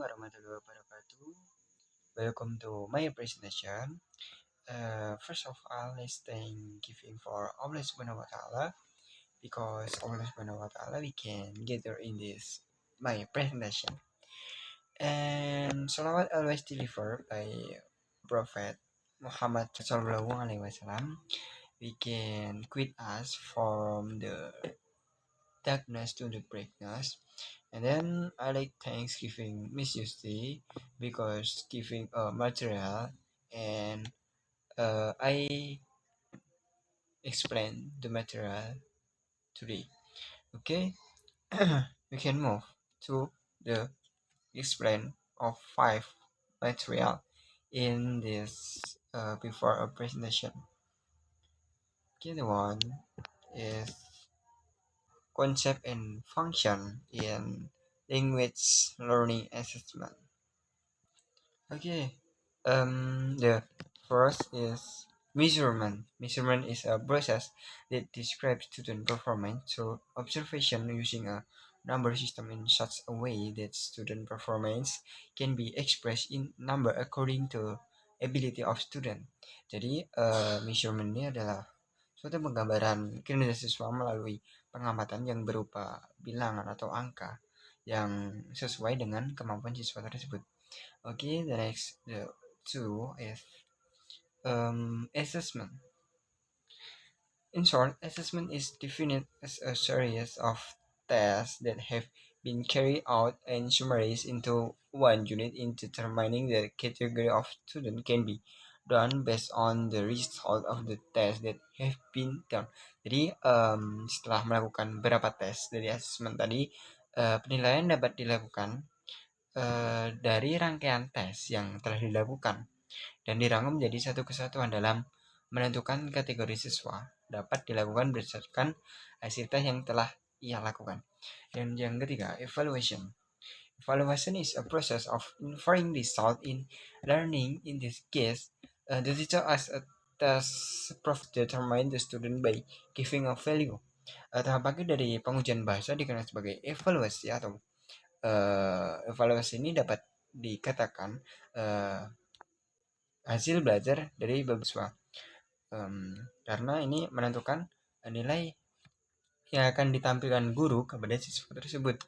warahmatullahi wabarakatuh. Welcome to my presentation. First of all, let's thank giving for Allah Subhanahu wa Taala, because Allah Subhanahu wa Taala we can gather in this my presentation. And salawat always delivered by Prophet Muhammad Sallallahu Alaihi Wasallam. We can quit us from the darkness to the brightness. And then I like Thanksgiving Miss Yusti because giving a material, and I explain the material today. Okay, we can move to the explain of 5 material in this before a presentation. Okay, the one is concept and function in language learning assessment. Okay, the first is measurement. Measurement is a process that describes student performance through observation using a number system in such a way that student performance can be expressed in number according to ability of student. Jadi, measurement ini adalah suatu penggambaran kinerja siswa melalui pengamatan yang berupa bilangan atau angka yang sesuai dengan kemampuan siswa tersebut. Okay, the next two is assessment. In short, assessment is defined as a series of tests that have been carried out and summarized into one unit in determining the category of student can be done based on the result of the test that have been done. Jadi setelah melakukan beberapa tes dari assessment tadi, penilaian dapat dilakukan dari rangkaian tes yang telah dilakukan dan dirangkum menjadi satu kesatuan dalam menentukan kategori siswa dapat dilakukan berdasarkan hasil tes yang telah ia lakukan. Dan yang ketiga, evaluation. Evaluation is a process of inferring result in learning. In this case, the teacher as a test proof determine the student by giving a value. Tahap akhir dari pengujian bahasa dikenal sebagai evaluasi atau evaluasi ini dapat dikatakan hasil belajar dari siswa, karena ini menentukan nilai yang akan ditampilkan guru kepada siswa tersebut.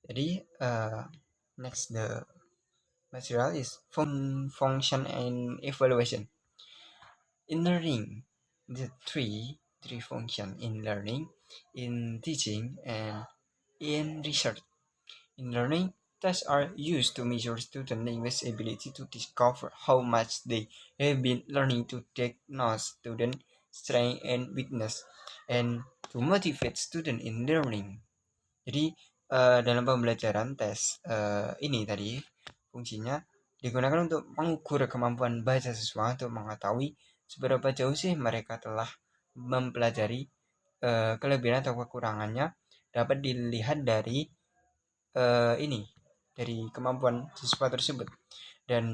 Jadi next the material is function and evaluation. In learning, the three function in learning, in teaching, and in research. In learning, tests are used to measure student language ability, to discover how much they have been learning, to diagnose student strength and weakness, and to motivate student in learning. Jadi dalam pembelajaran tes ini tadi fungsinya digunakan untuk mengukur kemampuan bahasa siswa, untuk mengetahui seberapa jauh sih mereka telah mempelajari, kelebihan atau kekurangannya dapat dilihat dari dari kemampuan siswa tersebut. Dan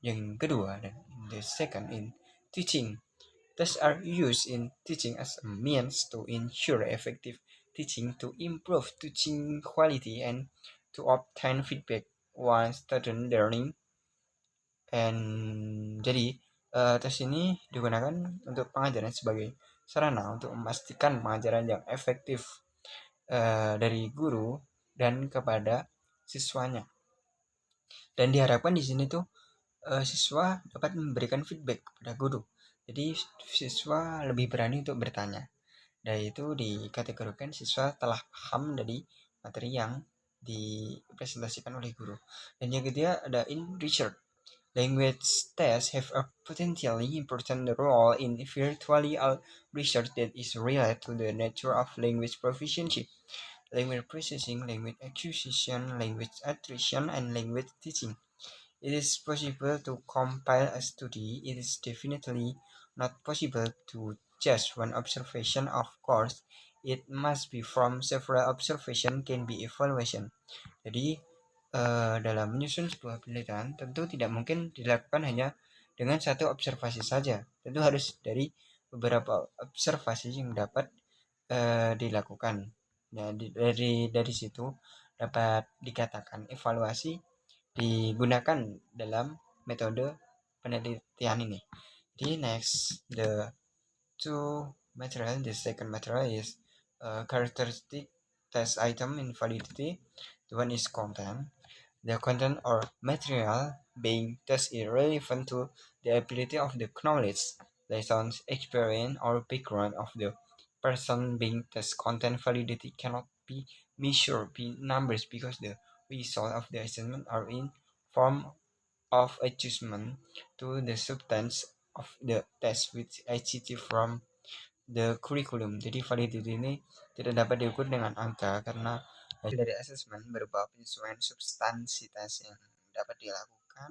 yang kedua, dan the second in teaching, tests are used in teaching as a means to ensure effective teaching, to improve teaching quality, and to obtain feedback once student learning. And jadi tes ini digunakan untuk pengajaran sebagai sarana untuk memastikan pengajaran yang efektif dari guru dan kepada siswanya. Dan diharapkan di sini tuh siswa dapat memberikan feedback kepada guru. Jadi siswa lebih berani untuk bertanya. Dan itu dikategorikan siswa telah paham dari materi yang dipresentasikan oleh guru. Dan yang ketiga ada in research. Language tests have a potentially important role in virtually all research that is related to the nature of language proficiency, language processing, language acquisition, language attrition, and language teaching. It is possible to compile a study. It is definitely not possible to just one observation. Of course, it must be from several observation can be evaluation. Jadi dalam menyusun sebuah penelitian tentu tidak mungkin dilakukan hanya dengan satu observasi saja. Tentu harus dari beberapa observasi yang dapat dilakukan. Ya, dari situ dapat dikatakan evaluasi digunakan dalam metode penelitian ini. Jadi next, the two material. The second material is characteristic test item in validity. The one is content. The content or material being tested is relevant to the ability of the knowledge, lessons, experience, or background of the person being tested. Content validity cannot be measured by numbers because the results of the assessment are in form of adjustment to the substance of the test which achieved from the curriculum. Jadi validity ini tidak dapat diukur dengan angka karena hasil dari assessment berupa penyesuaian substansi tes yang dapat dilakukan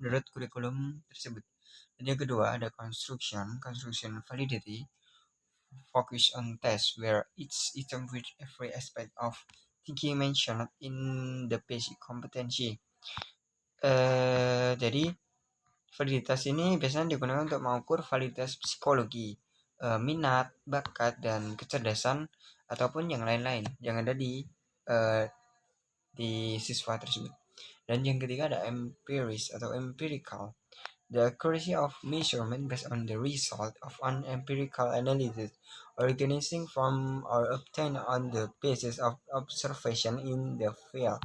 menurut kurikulum tersebut. Dan yang kedua ada construction validity focus on test where each item with every aspect of thinking mentioned in the basic competency. Jadi validitas ini biasanya digunakan untuk mengukur validitas psikologi, minat, bakat, dan kecerdasan ataupun yang lain-lain yang ada di siswa tersebut. Dan yang ketiga ada empiris atau empirical. The accuracy of measurement based on the result of an empirical analysis organizing from or obtained on the basis of observation in the field.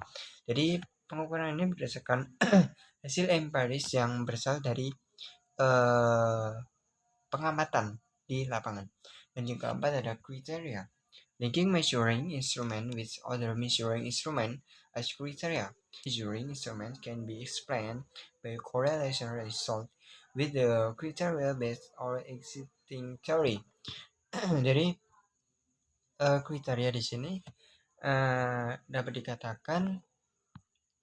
Jadi pengukuran ini berdasarkan hasil empiris yang berasal dari pengamatan di lapangan. Dan yang keempat ada kriteria. Linking measuring instrument with other measuring instrument as criteria. Measuring instrument can be explained by correlation result with the criteria based on existing theory. Jadi kriteria di sini dapat dikatakan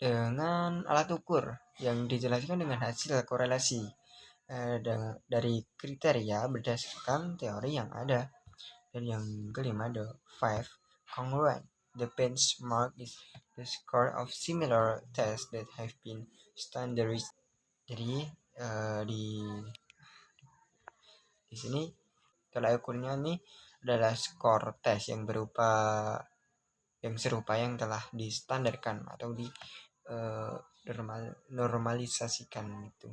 dengan alat ukur yang dijelaskan dengan hasil korelasi dari kriteria berdasarkan teori yang ada. Dan yang kelima ada 5 congruent. The benchmark is the score of similar tests that have been standardized. Jadi di sini tolak ukurnya ini adalah skor tes yang berupa yang serupa yang telah distandarkan atau di normalisasikan itu.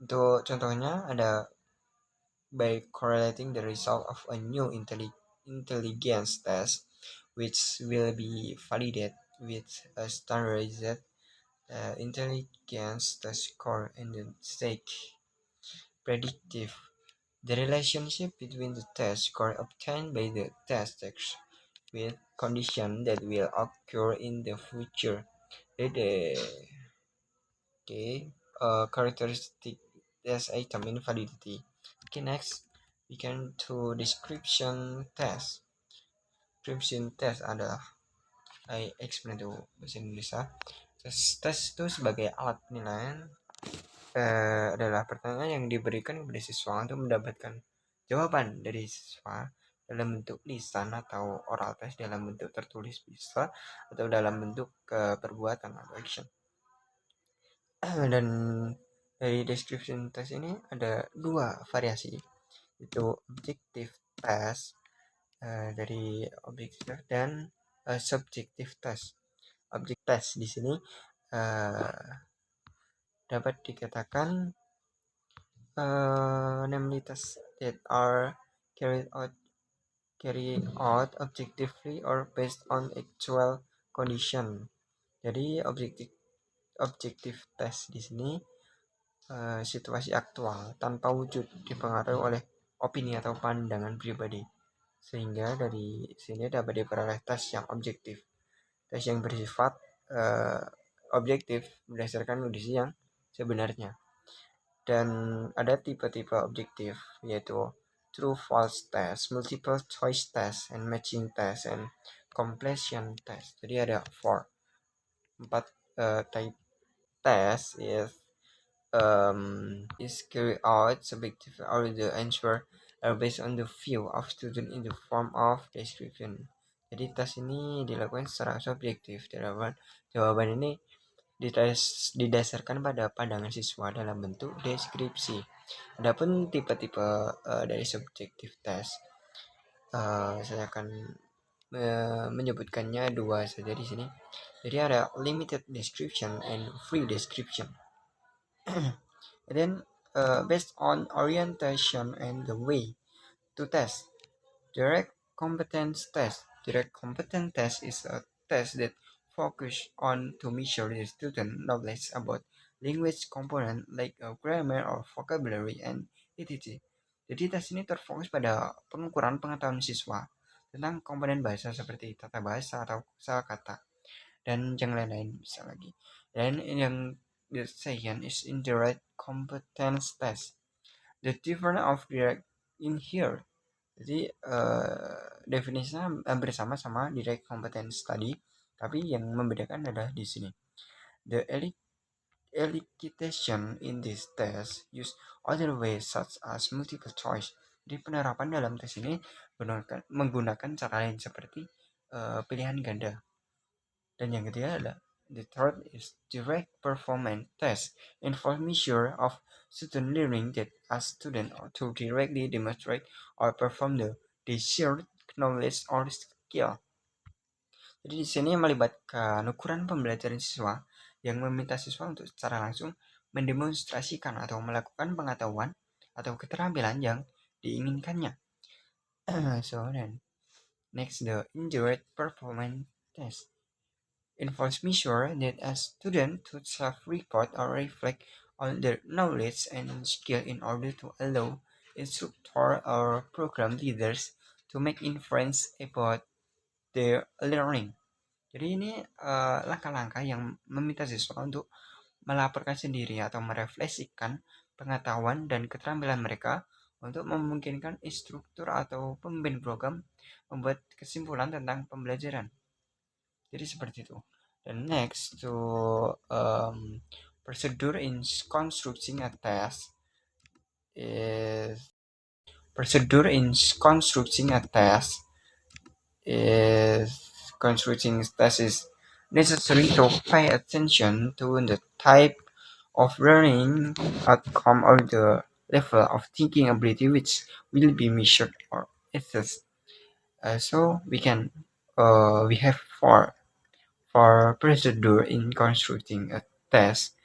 Untuk contohnya ada by correlating the result of a new intelligence test which will be validated with a standardized intelligence test score and the stake predictive. The relationship between the test score obtained by the test takes with conditions that will occur in the future. Characteristic test item in validity. Okay, next we can to description test. Description test adalah I explain to bahasa Indonesia. Tes itu sebagai alat penilaian adalah pertanyaan yang diberikan kepada siswa untuk mendapatkan jawaban dari siswa dalam bentuk lisan atau oral test dalam bentuk tertulis bisa atau dalam bentuk perbuatan atau action. Dan dari description test ini ada dua variasi, itu objective test dari objektif dan subjective test. Objective test di sini dapat dikatakan namely tests that are carried out objectively or based on actual condition. Jadi objektif test di sini situasi aktual tanpa wujud dipengaruhi oleh opini atau pandangan pribadi, sehingga dari sini dapat diperoleh tes yang objektif. Tes yang bersifat objektif berdasarkan kondisi yang sebenarnya. Dan ada tipe-tipe objektif, yaitu true false test, multiple choice test, and matching test, and completion test. Jadi ada 4 type test is carried out subjective or the answer are based on the view of student in the form of description. Jadi tes ini dilakukan secara subjektif. Jawaban ini didasarkan pada pandangan siswa dalam bentuk deskripsi. Adapun tipe-tipe dari subjektif tes, saya akan menyebutkannya dua saja di sini. Jadi ada limited description and free description. And then based on orientation and the way to test. Direct competence test. Direct competence test is a test that focus on to measure the student knowledge about language component like grammar or vocabulary and etc. Jadi tes ini terfokus pada pengukuran pengetahuan siswa tentang komponen bahasa seperti tata bahasa atau kosakata dan yang lain-lain bisa lagi. Dan yang the second is indirect competence test. The difference of direct in here. Jadi definisinya hampir sama direct competence tadi, tapi yang membedakan adalah di sini. The elicitation in this test use other ways such as multiple choice. Jadi penerapan dalam tes ini menggunakan cara lain seperti pilihan ganda. Dan yang ketiga adalah the third is direct performance test, involve measure of student learning that a student or to directly demonstrate or perform the desired knowledge or skill. Jadi di sini melibatkan ukuran pembelajaran siswa yang meminta siswa untuk secara langsung mendemonstrasikan atau melakukan pengetahuan atau keterampilan yang diinginkannya. So then, next the indirect performance test involves measure that a student to self-report or reflect on their knowledge and skill in order to allow instructor or program leaders to make inference about their learning. Jadi ini langkah-langkah yang meminta siswa untuk melaporkan sendiri atau merefleksikan pengetahuan dan keterampilan mereka untuk memungkinkan instruktur atau pembimbing program membuat kesimpulan tentang pembelajaran. Jadi seperti itu. Dan next to procedure in constructing a test is necessary to pay attention to the type of learning outcome or the level of thinking ability which will be measured or assessed. So we have four procedure in constructing a test.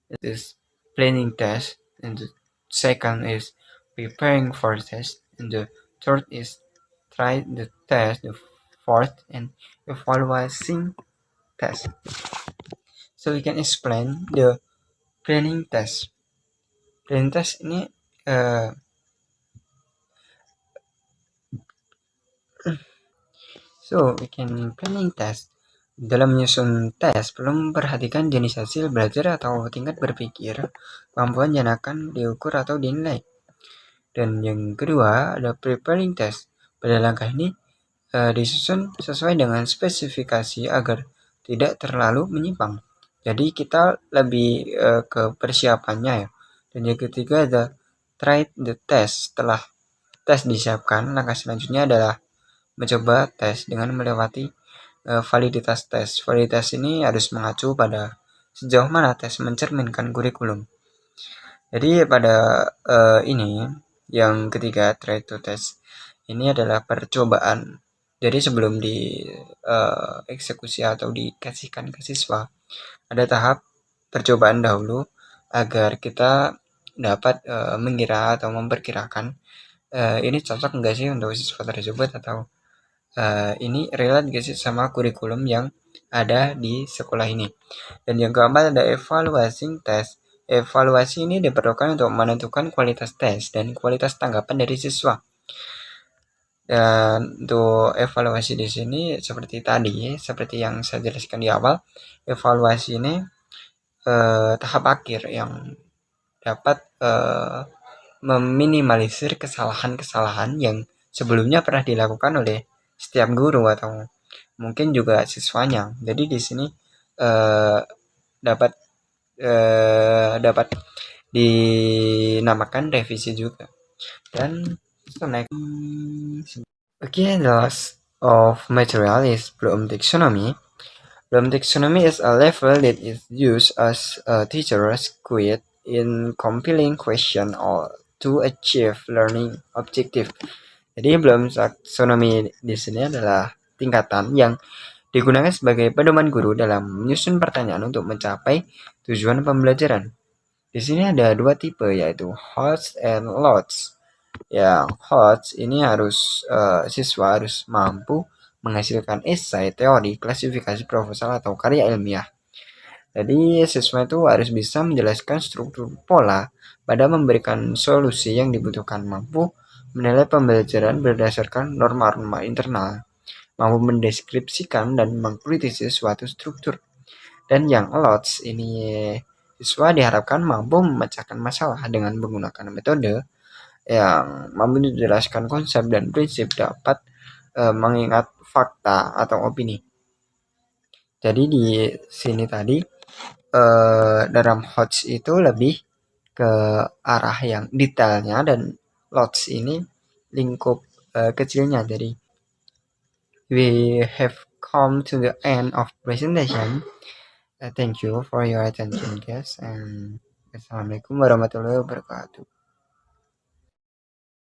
It is planning test, and the second is preparing for test, and the third is try the test, the fourth and evaluating test. So we can explain the planning test. Planning test ini so we can planning test. Dalam menyusun tes, perlu memperhatikan jenis hasil belajar atau tingkat berpikir, kemampuan yang akan diukur atau dinilai. Dan yang kedua ada preparing test. Pada langkah ini disusun sesuai dengan spesifikasi agar tidak terlalu menyimpang. Jadi kita lebih ke persiapannya ya. Dan yang ketiga ada try the test. Setelah tes disiapkan, langkah selanjutnya adalah mencoba tes dengan melewati validitas tes. Validitas ini harus mengacu pada sejauh mana tes mencerminkan kurikulum. Jadi pada ini yang ketiga try to test ini adalah percobaan. Jadi sebelum dieksekusi atau dikasihkan ke siswa, ada tahap percobaan dahulu agar kita dapat mengira atau memperkirakan ini cocok enggak sih untuk siswa tersebut atau ini relate gak sih sama kurikulum yang ada di sekolah ini. Dan yang keempat ada evaluating test. Evaluasi ini diperlukan untuk menentukan kualitas tes dan kualitas tanggapan dari siswa. Dan untuk evaluasi di sini seperti tadi, seperti yang saya jelaskan di awal, evaluasi ini tahap akhir yang dapat meminimalisir kesalahan-kesalahan yang sebelumnya pernah dilakukan oleh setiap guru atau mungkin juga siswanya. Jadi di sini dapat dinamakan revisi juga. Dan okay, the last of material is Bloom taxonomy. Bloom taxonomy is a level that is used as a teacher's guide in compiling question or to achieve learning objective. Jadi Bloom taxonomy di sini adalah tingkatan yang digunakan sebagai pedoman guru dalam menyusun pertanyaan untuk mencapai tujuan pembelajaran. Di sini ada dua tipe, yaitu HOTS and LOTS. Yang HOTS ini siswa harus mampu menghasilkan esai, teori, klasifikasi, proposal, atau karya ilmiah. Jadi siswa itu harus bisa menjelaskan struktur pola pada memberikan solusi yang dibutuhkan, mampu menilai pembelajaran berdasarkan norma-norma internal, mampu mendeskripsikan dan mengkritisi suatu struktur. Dan yang LOTS ini, siswa diharapkan mampu memecahkan masalah dengan menggunakan metode yang mampu menjelaskan konsep dan prinsip, dapat mengingat fakta atau opini. Jadi di sini tadi dalam HOTS itu lebih ke arah yang detailnya, dan LOTS ini lingkup kecilnya. Jadi we have come to the end of presentation. Thank you for your attention, guys, and assalamualaikum warahmatullahi wabarakatuh.